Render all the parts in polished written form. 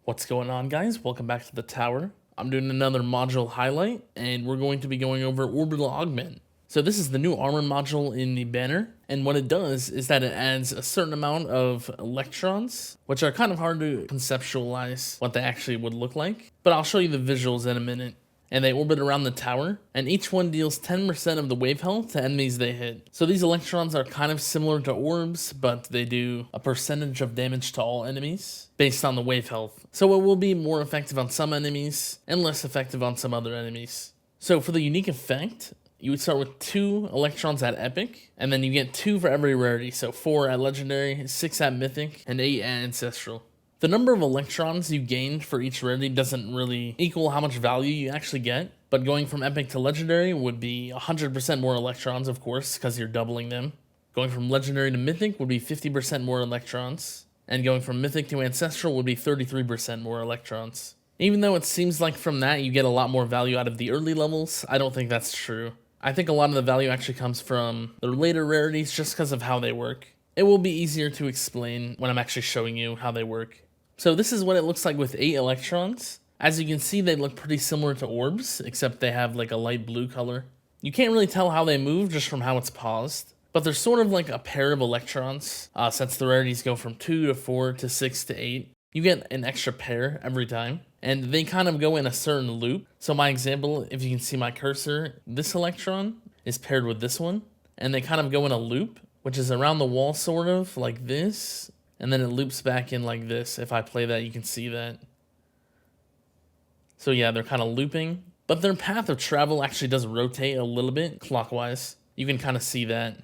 What's going on, guys? Welcome back to the tower. I'm doing another module highlight, and we're going to be going over Orbital Augment. So this is the new armor module in the banner, and what it does is that it adds a certain amount of electrons, which are kind of hard to conceptualize what they actually would look like, but I'll show you the visuals in a minute. And they orbit around the tower, and each one deals 10% of the wave health to enemies they hit. So these electrons are kind of similar to orbs, but they do a percentage of damage to all enemies based on the wave health. So it will be more effective on some enemies and less effective on some other enemies. So for the unique effect, you would start with 2 electrons at epic, and then you get 2 for every rarity. So 4 at legendary, 6 at mythic, and 8 at ancestral. The number of electrons you gained for each rarity doesn't really equal how much value you actually get, but going from epic to legendary would be 100% more electrons, of course, because you're doubling them. Going from legendary to mythic would be 50% more electrons, and going from mythic to ancestral would be 33% more electrons. Even though it seems like from that you get a lot more value out of the early levels, I don't think that's true. I think a lot of the value actually comes from the later rarities just because of how they work. It will be easier to explain when I'm actually showing you how they work. So this is what it looks like with 8 electrons. As you can see, they look pretty similar to orbs, except they have like a light blue color. You can't really tell how they move just from how it's paused, but they're sort of like a pair of electrons. Since the rarities go from 2 to 4 to 6 to 8, you get an extra pair every time, and they kind of go in a certain loop. So my example, if you can see my cursor, this electron is paired with this one, and they kind of go in a loop, which is around the wall sort of like this. And then it loops back in like this. If I play that, you can see that. So yeah, they're kind of looping. But their path of travel actually does rotate a little bit clockwise. You can kind of see that.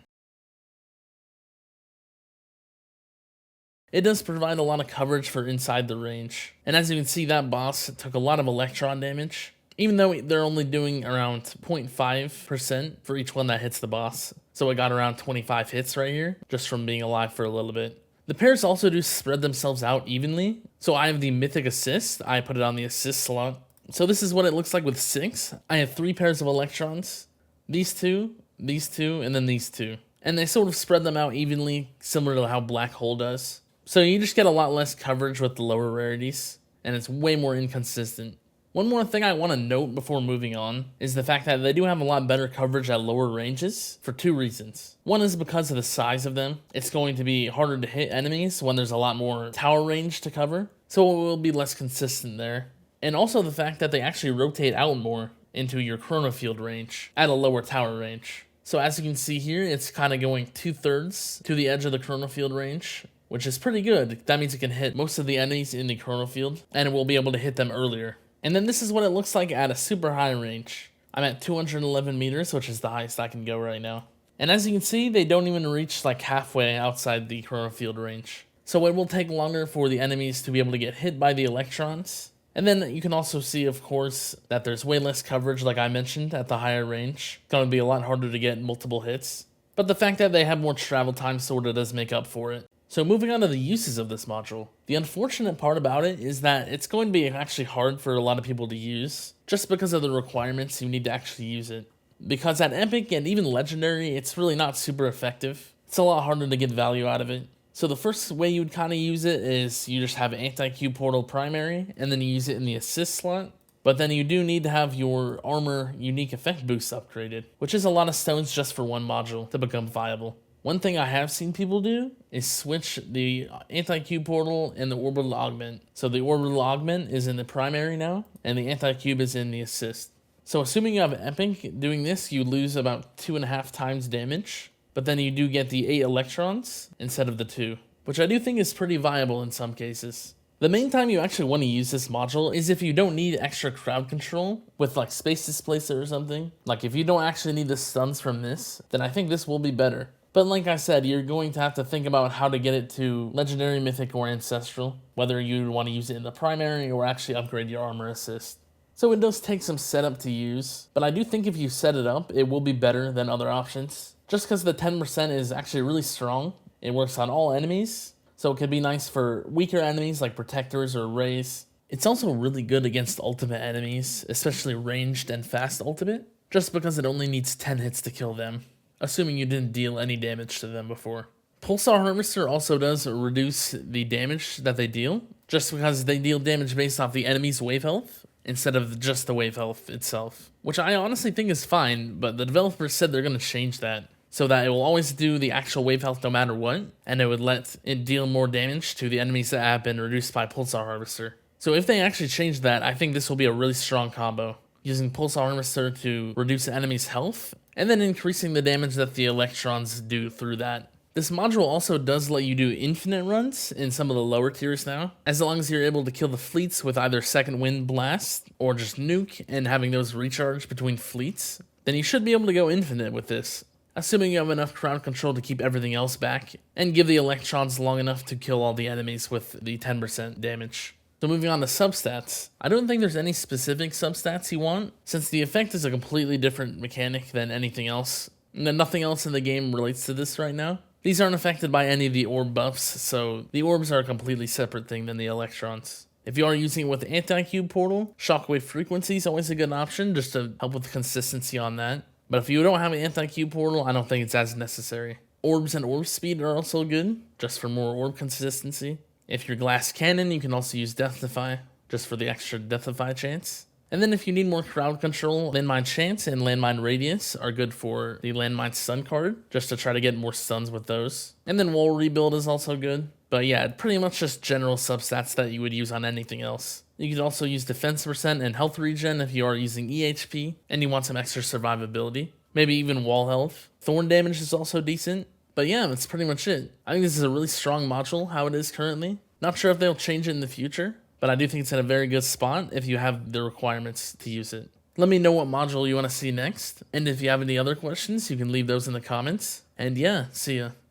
It does provide a lot of coverage for inside the range. And as you can see, that boss took a lot of electron damage, even though they're only doing around 0.5% for each one that hits the boss. So it got around 25 hits right here, just from being alive for a little bit. The pairs also do spread themselves out evenly. So I have the mythic assist. I put it on the assist slot. So this is what it looks like with 6. I have 3 pairs of electrons. These two, and then these 2. And they sort of spread them out evenly, similar to how Black Hole does. So you just get a lot less coverage with the lower rarities, and it's way more inconsistent. One more thing I want to note before moving on is the fact that they do have a lot better coverage at lower ranges for 2 reasons. One is because of the size of them. It's going to be harder to hit enemies when there's a lot more tower range to cover, so it will be less consistent there. And also the fact that they actually rotate out more into your chronofield range at a lower tower range. So as you can see here, it's kind of going 2/3 to the edge of the chronofield range, which is pretty good. That means it can hit most of the enemies in the chronofield, and it will be able to hit them earlier. And then this is what it looks like at a super high range. I'm at 211 meters, which is the highest I can go right now. And as you can see, they don't even reach like halfway outside the chronofield range. So it will take longer for the enemies to be able to get hit by the electrons. And then you can also see, of course, that there's way less coverage, like I mentioned, at the higher range. It's going to be a lot harder to get multiple hits. But the fact that they have more travel time sort of does make up for it. So moving on to the uses of this module. The unfortunate part about it is that it's going to be actually hard for a lot of people to use, just because of the requirements you need to actually use it. Because at Epic and even Legendary, it's really not super effective. It's a lot harder to get value out of it. So the first way you would kind of use it is you just have Anti-Q Portal primary, and then you use it in the assist slot. But then you do need to have your armor unique effect boost upgraded, which is a lot of stones just for one module to become viable. One thing I have seen people do is switch the Anti-Q Portal and the Orbital Augment. So the Orbital Augment is in the primary now, and the Anti-Cube is in the assist. So assuming you have Epic, doing this, you lose about 2.5 times damage, but then you do get the 8 electrons instead of the 2, which I do think is pretty viable in some cases. The main time you actually want to use this module is if you don't need extra crowd control with like Space Displacer or something. Like if you don't actually need the stuns from this, then I think this will be better. But like I said, you're going to have to think about how to get it to Legendary, Mythic, or Ancestral, whether you want to use it in the primary or actually upgrade your armor assist. So it does take some setup to use, but I do think if you set it up, it will be better than other options. Just because the 10% is actually really strong. It works on all enemies, so it could be nice for weaker enemies like Protectors or Rays. It's also really good against ultimate enemies, especially ranged and fast ultimate, just because it only needs 10 hits to kill them, assuming you didn't deal any damage to them before. Pulsar Harvester also does reduce the damage that they deal, just because they deal damage based off the enemy's wave health instead of just the wave health itself, which I honestly think is fine, but the developers said they're going to change that so that it will always do the actual wave health no matter what, and it would let it deal more damage to the enemies that have been reduced by Pulsar Harvester. So if they actually change that, I think this will be a really strong combo, using Pulsar Harvester to reduce the enemy's health, and then increasing the damage that the electrons do through that. This module also does let you do infinite runs in some of the lower tiers now, as long as you're able to kill the fleets with either Second Wind Blast or just nuke and having those recharge between fleets, then you should be able to go infinite with this, assuming you have enough crowd control to keep everything else back, and give the electrons long enough to kill all the enemies with the 10% damage. So moving on to substats, I don't think there's any specific substats you want, since the effect is a completely different mechanic than anything else, and nothing else in the game relates to this right now. These aren't affected by any of the orb buffs, so the orbs are a completely separate thing than the electrons. If you are using it with Anti-Cube Portal, Shockwave Frequency is always a good option, just to help with the consistency on that. But if you don't have an Anti-Cube Portal, I don't think it's as necessary. Orbs and Orb Speed are also good, just for more orb consistency. If you're Glass Cannon, you can also use Death Defy, just for the extra Death Defy chance. And then if you need more crowd control, Landmine Chance and Landmine Radius are good for the Landmine Stun card, just to try to get more stuns with those. And then Wall Rebuild is also good. But yeah, pretty much just general substats that you would use on anything else. You could also use defense percent and health regen if you are using EHP and you want some extra survivability. Maybe even wall health. Thorn damage is also decent. But yeah, that's pretty much it. I think this is a really strong module, how it is currently. Not sure if they'll change it in the future, but I do think it's in a very good spot if you have the requirements to use it. Let me know what module you want to see next, and if you have any other questions, you can leave those in the comments. And yeah, see ya.